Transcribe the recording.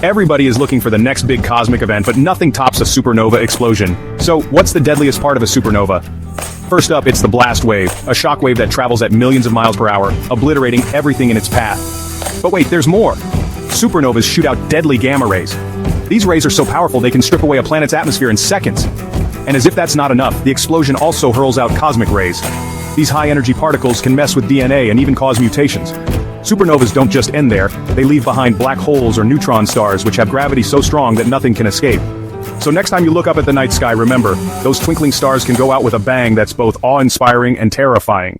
Everybody is looking for the next big cosmic event, but nothing tops a supernova explosion. So, what's the deadliest part of a supernova? First up, it's the blast wave, a shockwave that travels at millions of miles per hour, obliterating everything in its path. But wait, there's more. Supernovas shoot out deadly gamma rays. These rays are so powerful they can strip away a planet's atmosphere in seconds. And as if that's not enough, the explosion also hurls out cosmic rays. These high-energy particles can mess with DNA and even cause mutations. Supernovas don't just end there, they leave behind black holes or neutron stars which have gravity so strong that nothing can escape. So next time you look up at the night sky, remember, those twinkling stars can go out with a bang that's both awe-inspiring and terrifying.